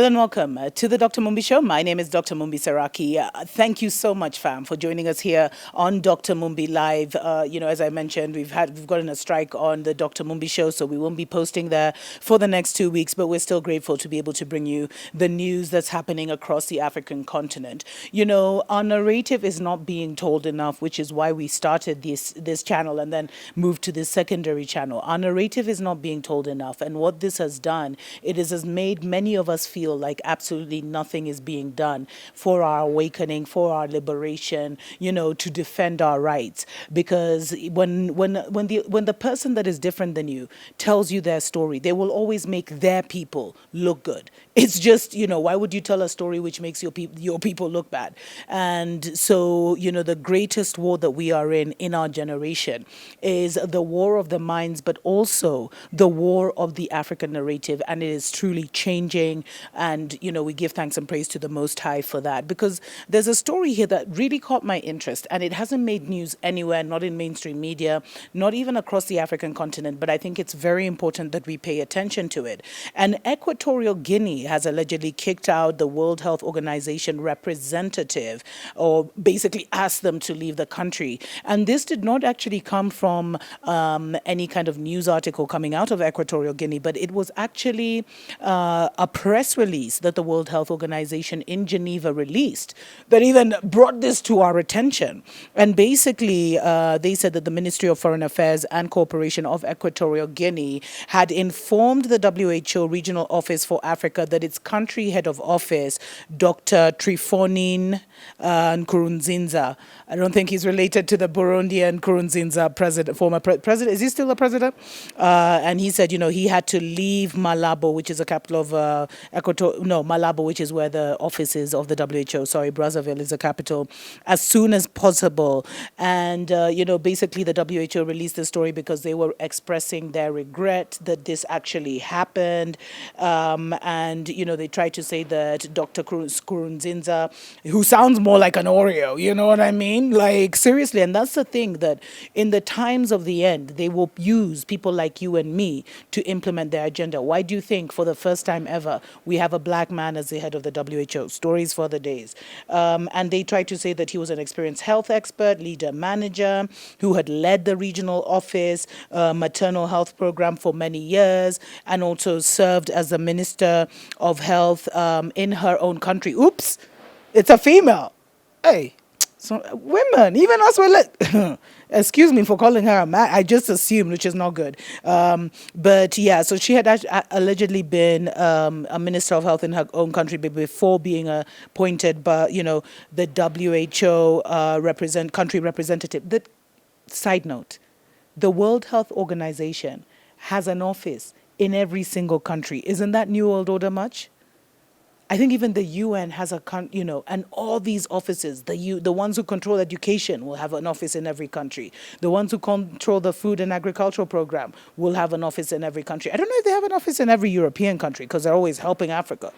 and welcome to the Dr. Mumbi Show. My name is Dr. Mumbi Saraki. Thank you so much, fam, for joining us here on Dr. Mumbi Live. As I mentioned, we've gotten a strike on the Dr. Mumbi Show, so we won't be posting there for the next 2 weeks. But we're still grateful to be able to bring you the news that's happening across the African continent. Our narrative is not being told enough, which is why we started this channel and then moved to this secondary channel. Our narrative is not being told enough, and what this has done, has made many of us feel like absolutely nothing is being done for our awakening, for our liberation, to defend our rights. Because when the person that is different than you tells you their story, they will always make their people look good. It's just, why would you tell a story which makes your people look bad? And so, the greatest war that we are in our generation is the war of the minds, but also the war of the African narrative. And it is truly changing. And, we give thanks and praise to the Most High for that. Because there's a story here that really caught my interest. And it hasn't made news anywhere, not in mainstream media, not even across the African continent. But I think it's very important that we pay attention to it. And Equatorial Guinea has allegedly kicked out the World Health Organization representative, or basically asked them to leave the country. And this did not actually come from any kind of news article coming out of Equatorial Guinea, but it was actually a press release that the World Health Organization in Geneva released that even brought this to our attention. And basically, they said that the Ministry of Foreign Affairs and Cooperation of Equatorial Guinea had informed the WHO Regional Office for Africa that its country head of office, Dr. Trifonin Nkurunziza, I don't think he's related to the Burundian Nkurunziza former president. Is he still a president? And he said, he had to leave Malabo, which is the capital of Malabo, which is where the office is of the WHO. Sorry, Brazzaville is the capital, as soon as possible. And, basically the WHO released the story because they were expressing their regret that this actually happened. And, they tried to say that Dr. Nkurunziza, who sounds more like an Oreo, you know what I mean? Like, seriously. And that's the thing, that in the times of the end, they will use people like you and me to implement their agenda. Why do you think for the first time ever we have a black man as the head of the WHO? Stories for the days. And they tried to say that he was an experienced health expert, leader, manager, who had led the regional office maternal health program for many years, and also served as the Minister of Health in her own country. Oops, it's a female. Hey, so women, even us were like, excuse me for calling her a man. I just assumed, which is not good. But yeah, so she had allegedly been a Minister of Health in her own country before being appointed by, the WHO country representative. The side note, the World Health Organization has an office in every single country. Isn't that New World Order much? I think even the UN has and all these offices, the ones who control education will have an office in every country. The ones who control the food and agricultural program will have an office in every country. I don't know if they have an office in every European country, because they're always helping Africa.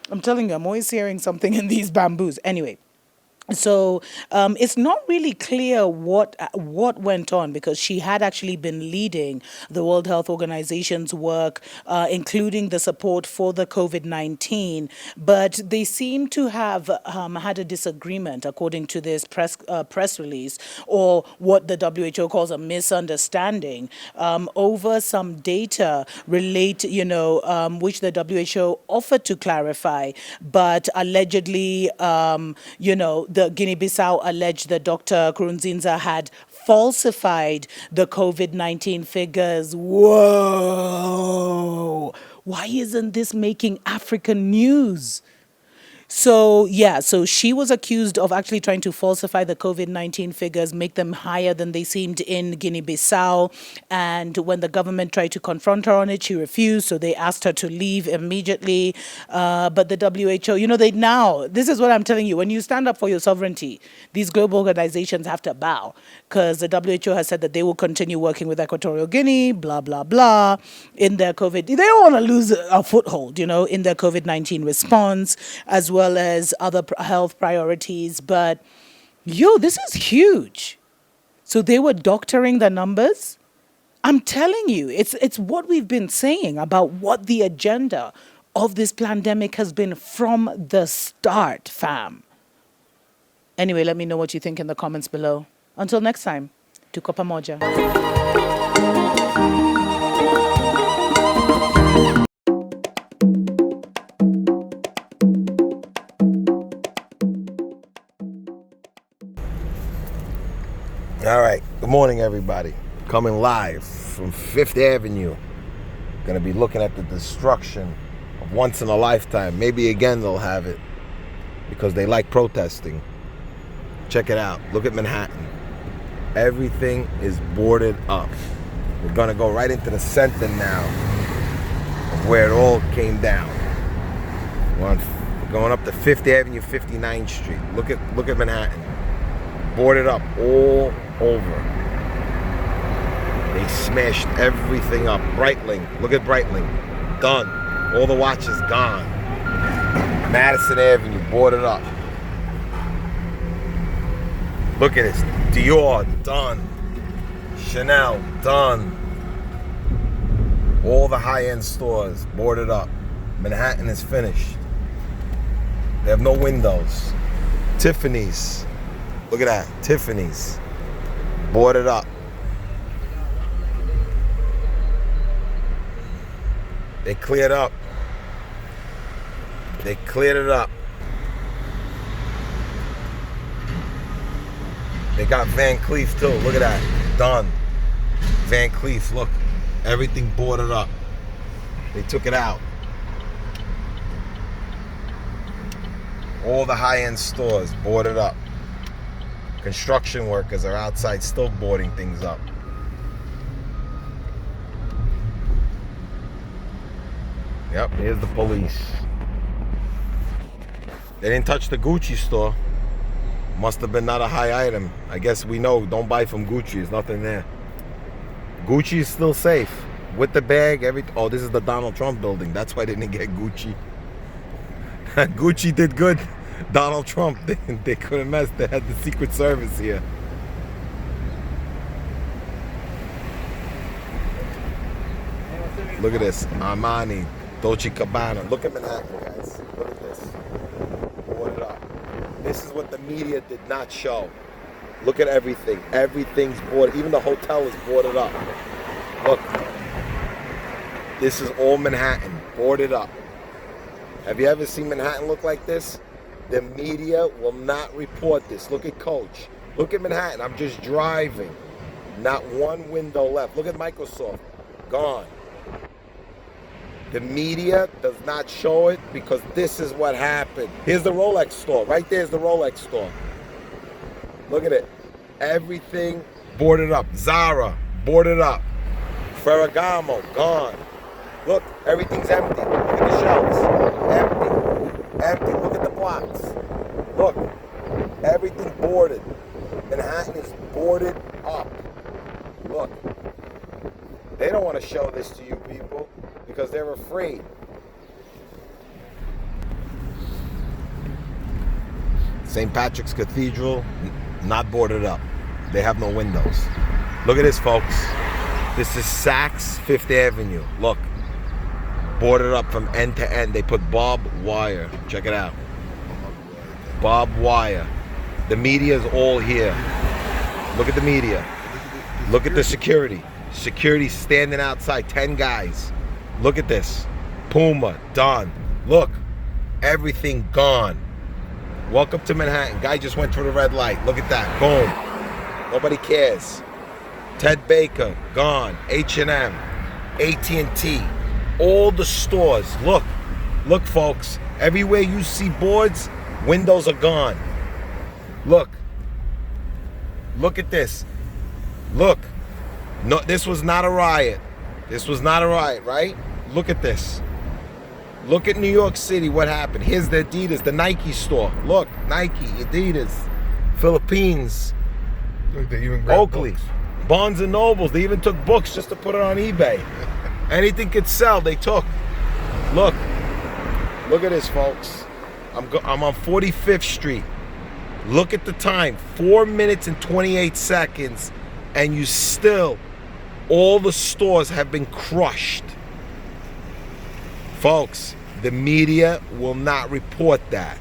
I'm telling you, I'm always hearing something in these bamboos. Anyway. So it's not really clear what went on, because she had actually been leading the World Health Organization's work, including the support for the COVID-19. But they seem to have had a disagreement, according to this press release, or what the WHO calls a misunderstanding, over some data which the WHO offered to clarify, but allegedly, the Guinea-Bissau alleged that Dr. Nkurunziza had falsified the COVID-19 figures. Whoa! Why isn't this making African news? So she was accused of actually trying to falsify the COVID-19 figures, make them higher than they seemed in Guinea-Bissau. And when the government tried to confront her on it, she refused. So they asked her to leave immediately. But the WHO, this is what I'm telling you. When you stand up for your sovereignty, these global organizations have to bow, because the WHO has said that they will continue working with Equatorial Guinea, blah, blah, blah, in their COVID. They don't want to lose a foothold, in their COVID-19 response, as well as other health priorities. But this is huge. So they were doctoring the numbers. I'm telling you, it's what we've been saying about what the agenda of this pandemic has been from the start, fam. Anyway, let me know what you think in the comments below. Until next time, tuko pamoja. All right, good morning, everybody. Coming live from 5th Avenue. Gonna be looking at the destruction of once in a lifetime. Maybe again they'll have it because they like protesting. Check it out. Look at Manhattan. Everything is boarded up. We're gonna go right into the center now of where it all came down. We're going up to 5th Avenue, 59th Street. Look at Manhattan. Boarded up all over. They smashed everything up. Breitling, look at Breitling. Done. All the watches gone. Madison Avenue, boarded up. Look at this. Dior, done. Chanel, done. All the high-end stores, boarded up. Manhattan is finished. They have no windows. Tiffany's. Look at that, Tiffany's, boarded up. They cleared up. They cleared it up. They got Van Cleef too, look at that, done. Van Cleef, look, everything boarded up. They took it out. All the high-end stores boarded up. Construction workers are outside still boarding things up. Yep, here's the police. They didn't touch the Gucci store. Must have been not a high item. I guess we know, don't buy from Gucci, there's nothing there. Gucci is still safe. With the bag, oh, this is the Donald Trump building. That's why they didn't get Gucci. Gucci did good. Donald Trump, they couldn't mess. They had the Secret Service here. Look at this. Armani, Dolce Gabbana. Look at Manhattan, guys. Look at this. Boarded up. This is what the media did not show. Look at everything. Everything's boarded. Even the hotel is boarded up. Look. This is all Manhattan, boarded up. Have you ever seen Manhattan look like this? The media will not report this. Look at Coach. Look at Manhattan. I'm just driving. Not one window left. Look at Microsoft. Gone. The media does not show it because this is what happened. Here's the Rolex store. Right there's the Rolex store. Look at it. Everything boarded up. Zara, boarded up. Ferragamo, gone. Look, everything's empty. Look at the shelves. Empty. Empty. Look at the blocks. Look. Everything boarded. Manhattan is boarded up. Look. They don't want to show this to you people because they're afraid. St. Patrick's Cathedral, not boarded up. They have no windows. Look at this, folks. This is Saks Fifth Avenue. Look. Boarded up from end to end. They put barbed wire. Check it out. Barbed wire. The media is all here. Look at the media. Look at the security. Security standing outside. 10 guys. Look at this. Puma. Done. Look. Everything gone. Welcome to Manhattan. Guy just went through the red light. Look at that. Boom. Nobody cares. Ted Baker. Gone. H&M. AT&T. All the stores. Look. Look, folks. Everywhere you see boards, windows are gone. Look. Look at this. Look. No, this was not a riot. This was not a riot, right? Look at this. Look at New York City, what happened. Here's the Adidas, the Nike store. Look, Nike, Adidas, Philippines, Look, they even grabbed Oakley, books. Barnes and Nobles. They even took books just to put it on eBay. Anything could sell, they took. Look. Look at this, folks. I'm on 45th Street. Look at the time, 4 minutes and 28 seconds, and you still, all the stores have been crushed. Folks, The media will not report that.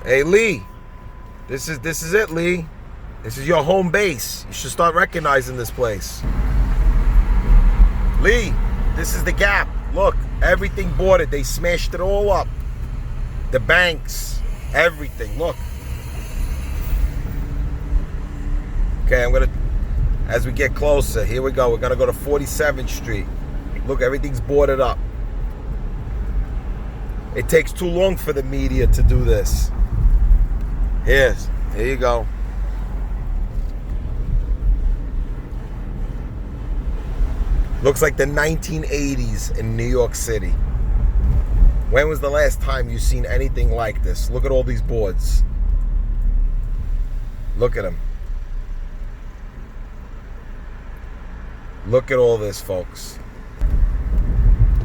Hey, Lee, this is it, Lee. This is your home base. You should start recognizing this place. Lee, this is the Gap. Look, everything boarded. They smashed it all up. The banks, everything. Look. Okay, as we get closer, here we go. We're gonna go to 47th Street. Look, everything's boarded up. It takes too long for the media to do this. Here you go. Looks like the 1980s in New York City. When was the last time you seen anything like this? Look at all these boards. Look at them. Look at all this, folks.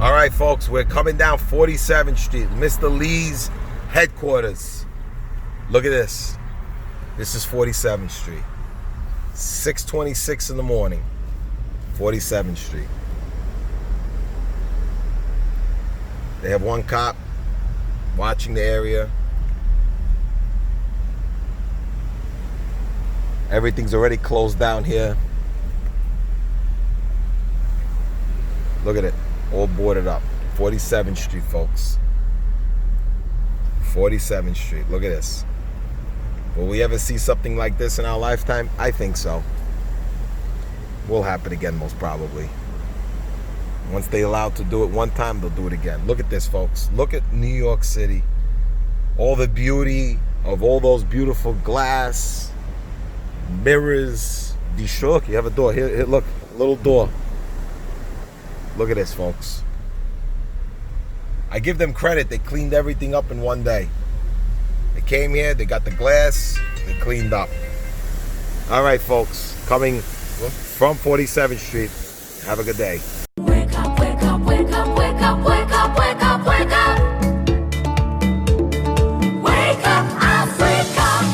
All right, folks, we're coming down 47th Street, Mr. Lee's headquarters. Look at this. This is 47th Street. 6:26 in the morning, 47th Street. They have one cop watching the area. Everything's already closed down here. Look at it, all boarded up. 47th Street, folks. 47th Street, look at this. Will we ever see something like this in our lifetime? I think so. Will happen again, most probably. Once they're allowed to do it one time, they'll do it again. Look at this, folks. Look at New York City. All the beauty of all those beautiful glass, mirrors. Look, you have a door. Here, look, a little door. Look at this, folks. I give them credit. They cleaned everything up in one day. They came here, they got the glass, they cleaned up. All right, folks, coming from 47th Street. Have a good day.